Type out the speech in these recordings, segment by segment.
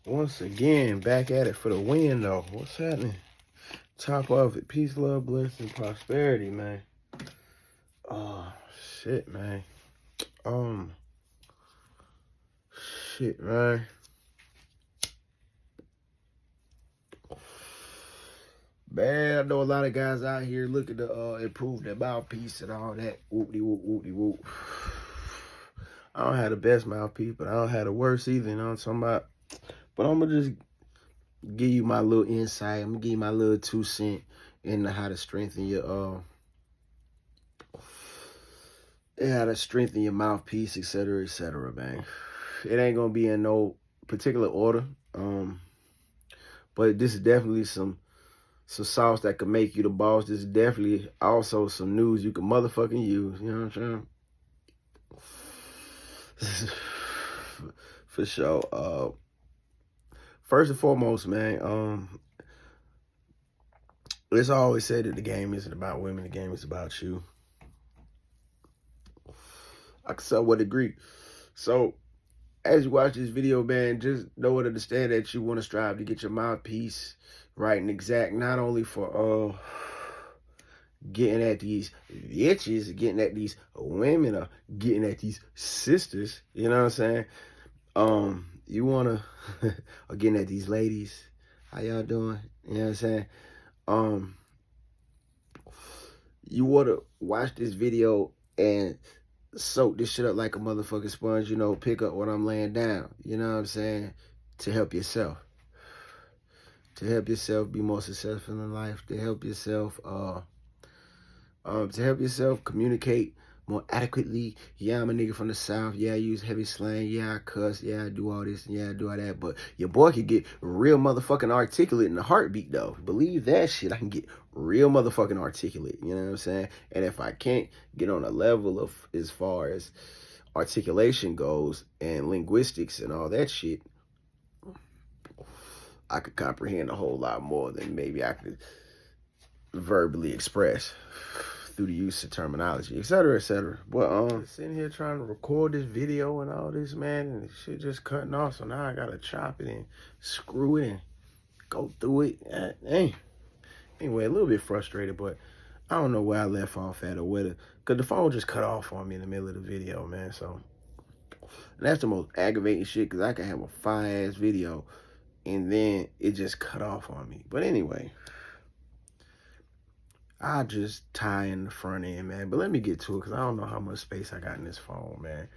Once again, back at it for the win, though. What's happening? Top of it. Peace, love, blessing, prosperity, man. Oh, shit, man. Um, shit, man. Man, I know a lot of guys out here looking to improve their mouthpiece and all that. Whoop-de-whoop, whoop-de-whoop. I don't have the best mouthpiece, but I don't have the worst either, you know what I'm talking about? But I'm going to just give you my little insight. I'm going to give you my little 2 cents into how to strengthen your, mouthpiece, etc., man. It ain't going to be in no particular order. But this is definitely some sauce that could make you the boss. This is definitely also some news you can motherfucking use. You know what I'm saying? For sure. First and foremost, man, it's always said that the game isn't about women, the game is about you. I can somewhat agree. So, as you watch this video, man, just know and understand that you want to strive to get your mouthpiece right and exact, not only for getting at these bitches, getting at these women, or getting at these sisters, you know what I'm saying? You want to, or getting at these ladies, how y'all doing? You know what I'm saying? You want to watch this video and soak this shit up like a motherfucking sponge, you know, pick up what I'm laying down, you know what I'm saying, to help yourself. To help yourself be more successful in life, to help yourself communicate more adequately. Yeah, I'm a nigga from the South. Yeah, I use heavy slang. Yeah, I cuss. Yeah, I do all this. Yeah, I do all that. But your boy can get real motherfucking articulate in a heartbeat, though. Believe that shit. I can get real motherfucking articulate. You know what I'm saying? And if I can't get on a level of as far as articulation goes and linguistics and all that shit, I could comprehend a whole lot more than maybe I could verbally express through the use of terminology, etc., etc. But sitting here trying to record this video and all this, man, and the shit just cutting off. So now I gotta chop it and screw it and go through it. Dang. Anyway, a little bit frustrated, but I don't know where I left off at or whether, cause the phone just cut off on me in the middle of the video, man. So and that's the most aggravating shit, cause I can have a fire ass video and then it just cut off on me. But anyway, I'll just tie in the front end, man. But let me get to it, because I don't know how much space I got in this phone, man.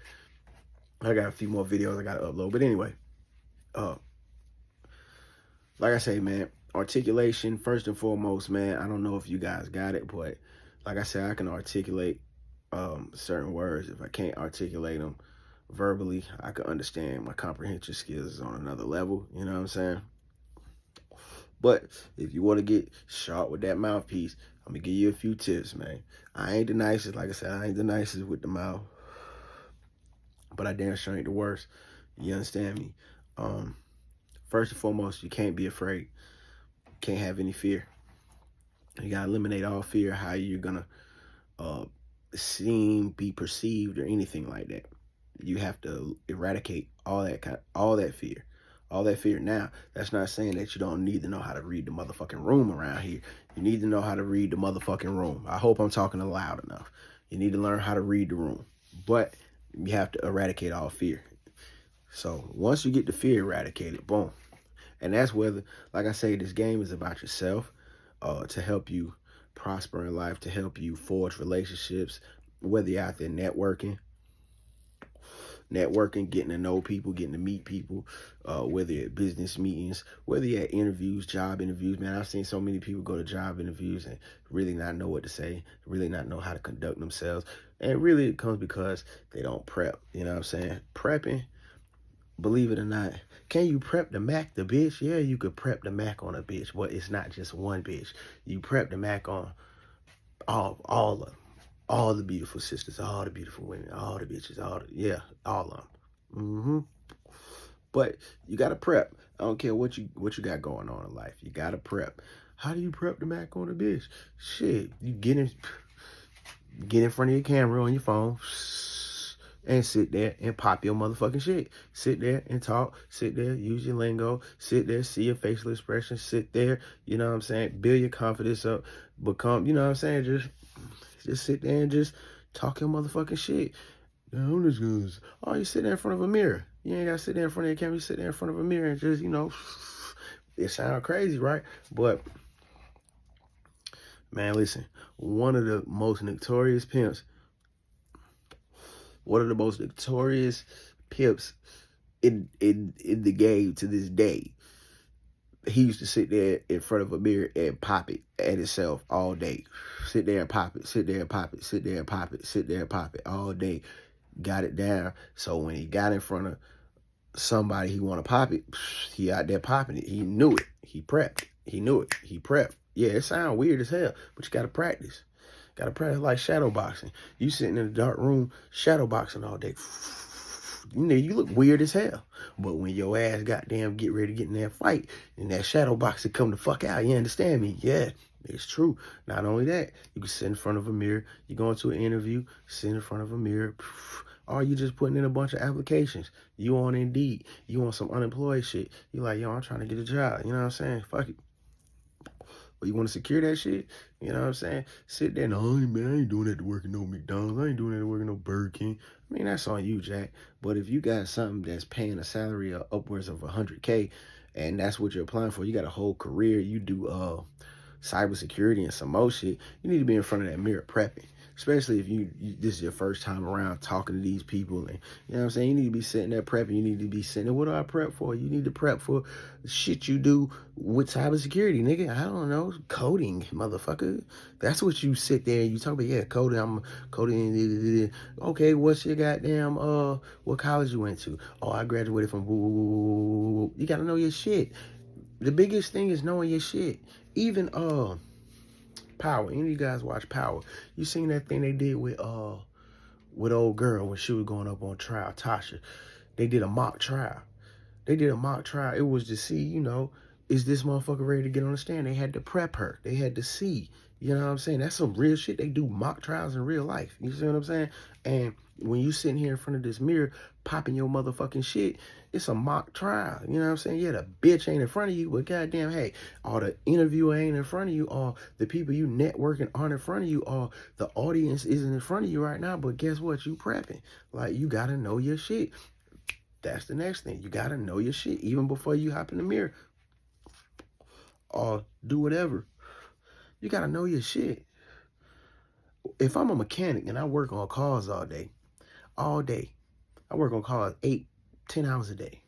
I got a few more videos I got to upload. But anyway, like I say, man, articulation, first and foremost, man. I don't know if you guys got it, but like I said, I can articulate certain words. If I can't articulate them verbally, I can understand. My comprehension skills is on another level. You know what I'm saying? But if you want to get sharp with that mouthpiece, I'm going to give you a few tips, man. I ain't the nicest. Like I said, I ain't the nicest with the mouth. But I damn sure ain't the worst. You understand me? First and foremost, you can't be afraid. Can't have any fear. You got to eliminate all fear, how you're going to seem, be perceived, or anything like that. You have to eradicate all that fear. All that fear. Now, that's not saying that you don't need to know how to read the motherfucking room around here. You need to know how to read the motherfucking room. I hope I'm talking loud enough. You need to learn how to read the room. But you have to eradicate all fear. So once you get the fear eradicated, boom. And that's whether, like I say, this game is about yourself, to help you prosper in life, to help you forge relationships, whether you're out there networking, getting to know people, getting to meet people, whether you're at business meetings, whether you're at interviews, job interviews. Man, I've seen so many people go to job interviews and really not know what to say, really not know how to conduct themselves. And really it comes because they don't prep. You know what I'm saying? Prepping, believe it or not, can you prep the Mac the bitch? Yeah, you could prep the Mac on a bitch, but it's not just one bitch. You prep the Mac on all the beautiful sisters, all the beautiful women, all the bitches, all of them. But you gotta prep. I don't care what you got going on in life. You gotta prep. How do you prep the Mac on a bitch? Shit, you get in front of your camera on your phone and sit there and pop your motherfucking shit. Sit there and talk. Sit there, use your lingo. Sit there, see your facial expressions. Sit there, you know what I'm saying? Build your confidence up. Become, you know what I'm saying? Just sit there and just talk your motherfucking shit. I'm just gonna, oh, you sit there in front of a mirror. You ain't gotta sit there in front of your camera. You sit there in front of a mirror and just, you know, it sounds crazy, right? But man, listen, one of the most notorious pimps in the game to this day. He used to sit there in front of a mirror and pop it at himself all day. Sit there and pop it, sit there and pop it, sit there and pop it, sit there and pop it all day. Got it down. So when he got in front of somebody he want to pop it, he out there popping it. He knew it. He prepped. He knew it. He prepped. Yeah, it sounds weird as hell, but you got to practice. Got to practice like shadow boxing. You sitting in a dark room shadow boxing all day. You know, you look weird as hell. But when your ass goddamn get ready to get in that fight and that shadow boxer come the fuck out, you understand me? Yeah, it's true. Not only that, you can sit in front of a mirror. You go into an interview, sit in front of a mirror. Or you just putting in a bunch of applications. You on Indeed. You on some unemployed shit. You like, yo, I'm trying to get a job. You know what I'm saying? Fuck it. But you want to secure that shit? You know what I'm saying? Sit there and, oh, man, I ain't doing that to work at no McDonald's. I ain't doing that to work at no Burger King. I mean, that's on you, Jack. But if you got something that's paying a salary of upwards of $100K, and that's what you're applying for, you got a whole career, you do cybersecurity and some more shit, you need to be in front of that mirror prepping. Especially if this is your first time around talking to these people, and you know what I'm saying, you need to be sitting there prepping. You need to be sitting there, what do I prep for? You need to prep for the shit you do with cybersecurity, nigga. I don't know, coding, motherfucker. That's what you sit there and you talk about. Yeah, coding. I'm coding. Okay, what's your goddamn what college you went to? Oh, I graduated from. You gotta know your shit. The biggest thing is knowing your shit. Even Power. Any of you guys watch Power? You seen that thing they did with old girl when she was going up on trial, Tasha? They did a mock trial. It was to see, you know, is this motherfucker ready to get on the stand? They had to prep her. They had to see. You know what I'm saying? That's some real shit. They do mock trials in real life. You see what I'm saying? And when you sitting here in front of this mirror popping your motherfucking shit, it's a mock trial. You know what I'm saying? Yeah, the bitch ain't in front of you, but goddamn, hey, all the interviewer ain't in front of you, or the people you networking aren't in front of you, or the audience isn't in front of you right now, but guess what? You prepping. Like, you gotta know your shit. That's the next thing. You gotta know your shit even before you hop in the mirror or do whatever. You gotta know your shit. If I'm a mechanic and I work on cars all day, I work on cars 8-10 hours a day.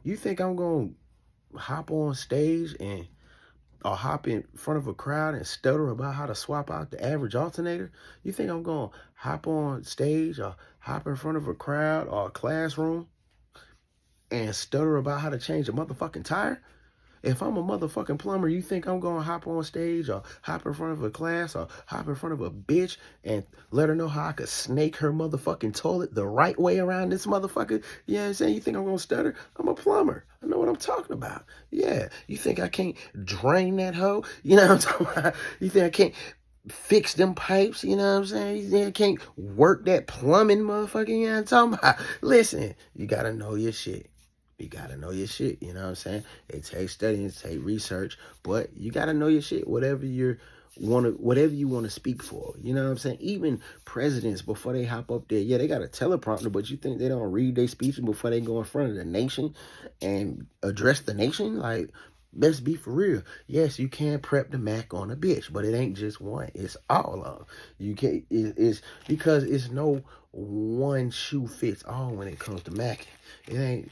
You think I'm gonna hop on stage or hop in front of a crowd and stutter about how to swap out the average alternator? You think I'm gonna hop on stage or hop in front of a crowd or a classroom and stutter about how to change a motherfucking tire? If I'm a motherfucking plumber, you think I'm gonna hop on stage or hop in front of a class or hop in front of a bitch and let her know how I could snake her motherfucking toilet the right way around this motherfucker? You know what I'm saying? You think I'm gonna stutter? I'm a plumber. I know what I'm talking about. Yeah. You think I can't drain that hoe? You know what I'm talking about? You think I can't fix them pipes? You know what I'm saying? You think I can't work that plumbing, motherfucker? You know what I'm talking about? Listen, you gotta know your shit. You gotta know your shit, you know what I'm saying? It takes studying, it takes research, but you gotta know your shit, whatever you want to speak for. You know what I'm saying? Even presidents, before they hop up there, yeah, they got a teleprompter, but you think they don't read their speeches before they go in front of the nation and address the nation? Like, let's be for real. Yes, you can prep the Mac on a bitch, but it ain't just one. It's all of them. You can't. It's because it's no one shoe fits all when it comes to Mac. It ain't.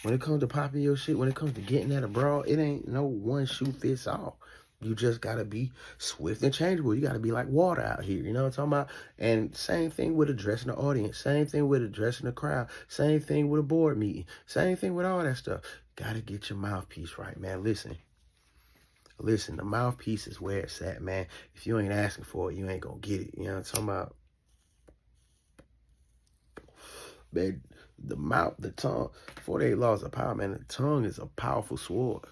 When it comes to popping your shit, when it comes to getting at a broad, it ain't no one shoe fits all. You just gotta be swift and changeable. You gotta be like water out here. You know what I'm talking about? And same thing with addressing the audience. Same thing with addressing the crowd. Same thing with a board meeting. Same thing with all that stuff. Gotta get your mouthpiece right, man. Listen, the mouthpiece is where it's at, man. If you ain't asking for it, you ain't gonna get it. You know what I'm talking about? Man, the mouth, the tongue, 48 laws of power, man. The tongue is a powerful sword.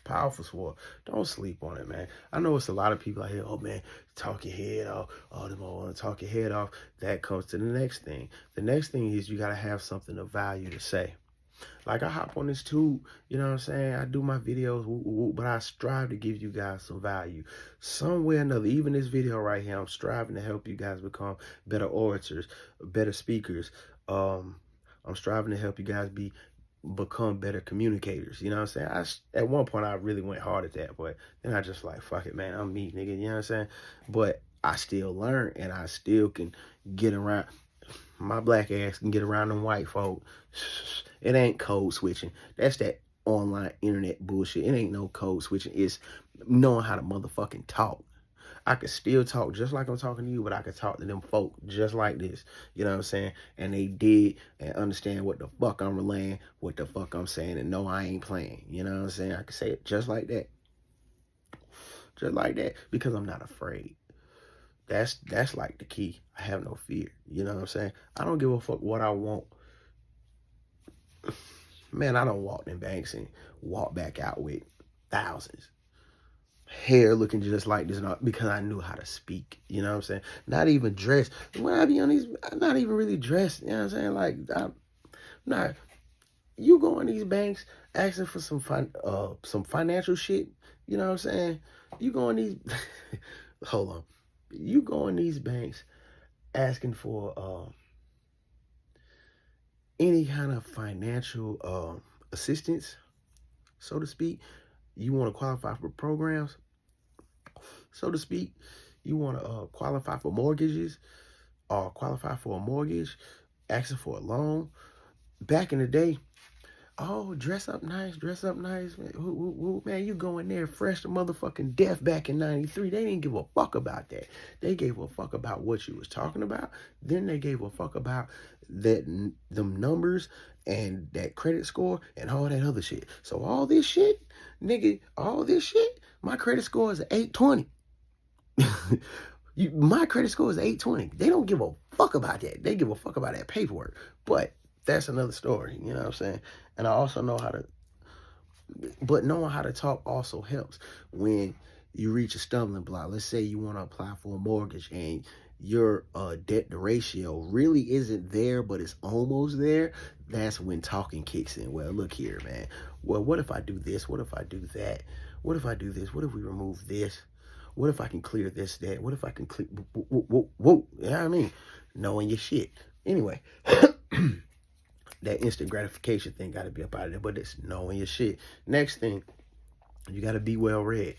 powerful sword. Don't sleep on it, man. I know it's a lot of people out here, oh man, talk your head off. Oh, them all want to talk your head off. That comes to the next thing. The next thing is you got to have something of value to say. Like I hop on this tube, you know what I'm saying? I do my videos, but I strive to give you guys some value. Some way or another, even this video right here, I'm striving to help you guys become better orators, better speakers. I'm striving to help you guys become better communicators. You know what I'm saying? At one point I really went hard at that, but then I just like, fuck it, man, I'm me, nigga. You know what I'm saying? But I still learn and I still can get around. My black ass can get around them white folk. It ain't code switching. That's that online internet bullshit. It ain't no code switching. It's knowing how to motherfucking talk. I could still talk just like I'm talking to you, but I could talk to them folk just like this. You know what I'm saying? And they did and understand what the fuck I'm relaying, what the fuck I'm saying, and no, I ain't playing. You know what I'm saying? I could say it just like that. Just like that. Because I'm not afraid. That's like the key. I have no fear. You know what I'm saying? I don't give a fuck what I want. Man, I don't walk in banks and walk back out with thousands. Hair looking just like this because I knew how to speak. You know what I'm saying? Not even dressed. When I be on these, I'm not even really dressed. You know what I'm saying? Like, I'm not. You go in these banks asking for some financial shit. You know what I'm saying? You go in these. Hold on. You go in these banks asking for any kind of financial assistance, so to speak. You want to qualify for programs, so to speak. You want to qualify for mortgages or qualify for a mortgage, asking for a loan. Back in the day, oh, dress up nice. Man, you go in there fresh to motherfucking death back in 93. They didn't give a fuck about that. They gave a fuck about what you was talking about. Then they gave a fuck about them numbers and that credit score and all that other shit. So all this shit, nigga, my credit score is 820. My credit score is 820. They don't give a fuck about that. They give a fuck about that paperwork. But that's another story, you know what I'm saying? And I also know but knowing how to talk also helps when you reach a stumbling block. Let's say you want to apply for a mortgage and your debt to ratio really isn't there, but it's almost there. That's when talking kicks in. Well, look here, man. Well, what if I do this? What if I do that? What if I do this? What if we remove this? What if I can clear this, that? What if I can clear, whoa. You know what I mean? Knowing your shit. Anyway, that instant gratification thing got to be up out of there, but it's knowing your shit. Next thing, you got to be well read.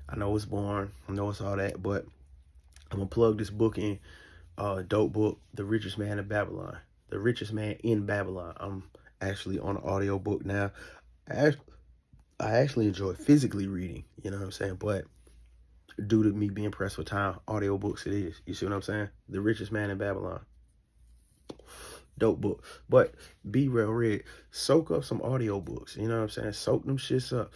I know it's boring. I know it's all that, but I'm going to plug this book in, dope book, The Richest Man in Babylon. The Richest Man in Babylon. I'm actually on an audio book now. I actually enjoy physically reading, you know what I'm saying? But due to me being pressed for time, audiobooks it is. You see what I'm saying? The Richest Man in Babylon. Dope book. But be well read. Soak up some audiobooks. You know what I'm saying? Soak them shits up.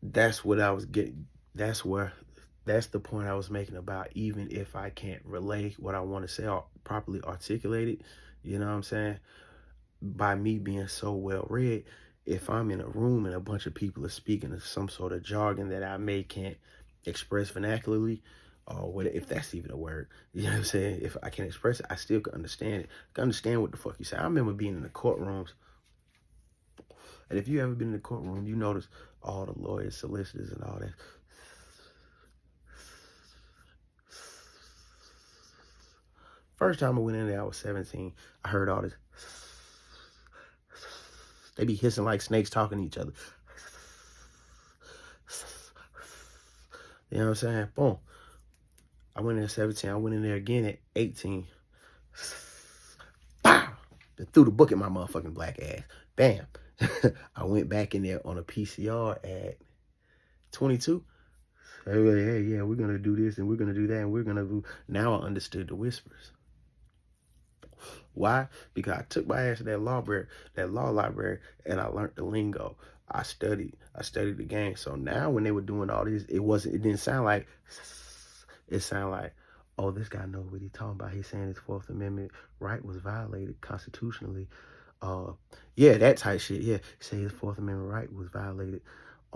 That's what I was getting. That's the point I was making about even if I can't relay what I want to say or properly articulate it, you know what I'm saying? By me being so well read, if I'm in a room and a bunch of people are speaking some sort of jargon that I can't express vernacularly, or what, if that's even a word, you know what I'm saying? If I can't express it, I still can understand it. I can understand what the fuck you say. I remember being in the courtrooms, and if you ever been in the courtroom, you notice all the lawyers, solicitors, and all that. First time I went in there, I was 17. I heard all this. They be hissing like snakes talking to each other. You know what I'm saying? Boom. I went in at 17. I went in there again at 18. Bow! They threw the book at my motherfucking black ass. Bam. I went back in there on a PCR at 22. Hey, yeah, we're going to do this and we're going to do that and we're going to do... Now I understood the whispers. Why? Because I took my ass to that law library, and I learned the lingo. I studied the game. So now when they were doing all this, it didn't sound like, it sounded like, oh, this guy knows what he's talking about. He's saying his Fourth Amendment right was violated constitutionally. Yeah, that type shit. Yeah, say his Fourth Amendment right was violated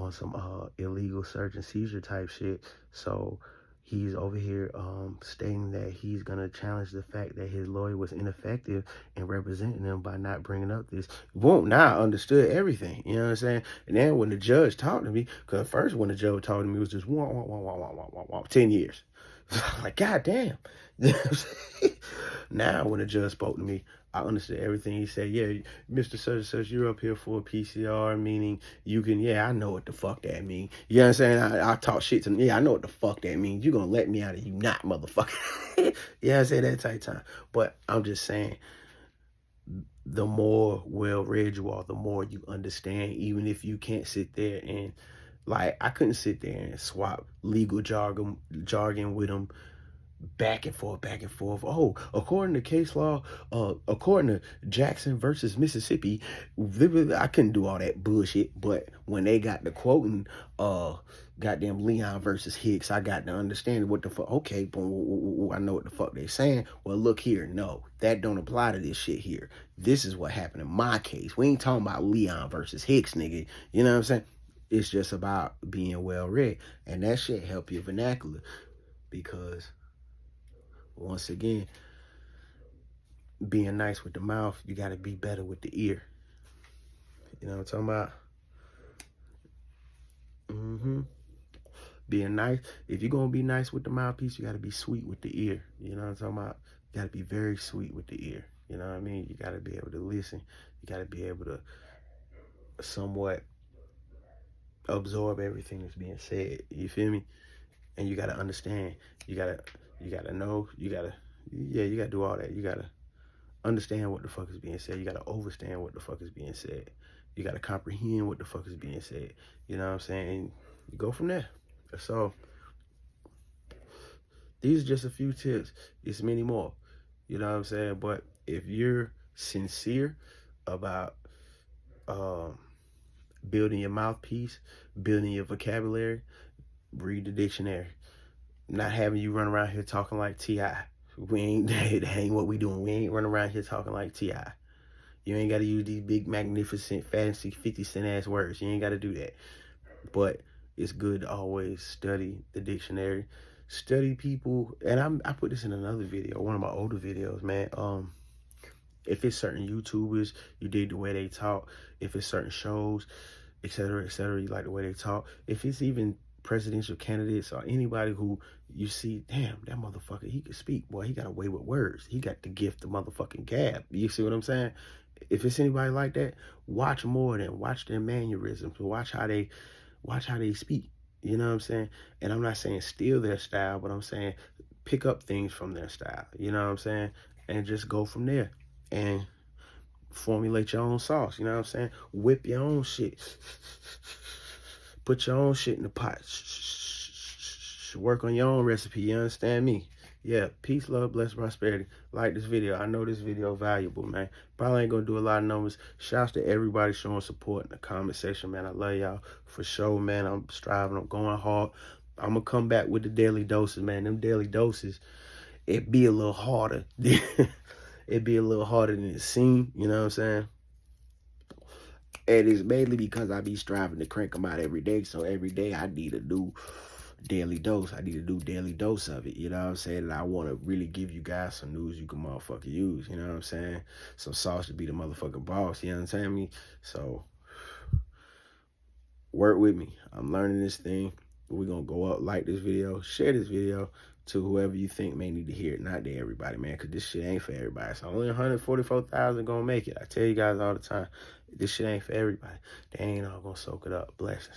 on some illegal search and seizure type shit. So he's over here stating that he's gonna challenge the fact that his lawyer was ineffective in representing him by not bringing up this. Boom, now I understood everything. You know what I'm saying? And then when the judge talked to me, because first when the judge talked to me, it was just 10 years. Like, God damn. Now when the judge spoke to me, I understood everything he said. Yeah, Mr. Such and Such, you're up here for a PCR, meaning you can, yeah, I know what the fuck that means. You know what I'm saying? I talk shit to them. Yeah, I know what the fuck that means. You gonna let me out of you not, motherfucker. Yeah, I say that type time. But I'm just saying, the more well-read you are, the more you understand, even if you can't sit there and, like, I couldn't sit there and swap legal jargon with them back and forth, back and forth. Oh, according to case law, according to Jackson versus Mississippi, I couldn't do all that bullshit. But when they got the quoting, goddamn Leon versus Hicks, I got to understand what the fuck. Okay, boom, I know what the fuck they saying. Well, look here, no, that don't apply to this shit here. This is what happened in my case. We ain't talking about Leon versus Hicks, nigga. You know what I'm saying? It's just about being well read, and that shit help your vernacular, because once again, being nice with the mouth, you got to be better with the ear. You know what I'm talking about? Being nice. If you're going to be nice with the mouthpiece, you got to be sweet with the ear. You know what I'm talking about? You got to be very sweet with the ear. You know what I mean? You got to be able to listen. You got to be able to somewhat absorb everything that's being said. You feel me? And you got to understand. You got to know. You got to do all that. You got to understand what the fuck is being said. You got to understand what the fuck is being said. You got to comprehend what the fuck is being said. You know what I'm saying? And you go from there. So these are just a few tips. It's many more. You know what I'm saying? But if you're sincere about building your mouthpiece, building your vocabulary, read the dictionary. Not having you run around here talking like T.I. That ain't what we doing. We ain't running around here talking like T.I. You ain't got to use these big, magnificent, fancy 50-cent ass words. You ain't got to do that. But it's good to always study the dictionary. Study people. And I put this in another video, one of my older videos, man. If it's certain YouTubers, you dig the way they talk. If it's certain shows, et cetera, you like the way they talk. If it's even presidential candidates or anybody who you see, damn, that motherfucker, he can speak. Boy, he got a way with words. He got the gift of motherfucking gab. You see what I'm saying? If it's anybody like that, watch more than watch their mannerisms. Watch how they speak. You know what I'm saying? And I'm not saying steal their style, but I'm saying pick up things from their style. You know what I'm saying? And just go from there. And formulate your own sauce. You know what I'm saying? Whip your own shit. Put your own shit in the pot. Work on your own recipe. You understand me? Yeah. Peace, love, bless, prosperity. Like this video. I know this video valuable, man. Probably ain't gonna do a lot of numbers. Shouts to everybody showing support in the comment section, man. I love y'all for sure, man. I'm striving. I'm going hard. I'm gonna come back with the daily doses, man. Them daily doses, it be a little harder. It'd be a little harder than it seemed. You know what I'm saying? And it's mainly because I be striving to crank them out every day. So every day I need a new daily dose. I need a new daily dose of it. You know what I'm saying? And I want to really give you guys some news you can motherfucking use. You know what I'm saying? Some sauce to be the motherfucking boss. You understand me? So work with me. I'm learning this thing. We're going to go up, like this video, share this video to whoever you think may need to hear it. Not to everybody, man, because this shit ain't for everybody. So only 144,000 going to make it. I tell you guys all the time, this shit ain't for everybody. They ain't all going to soak it up. Blessings.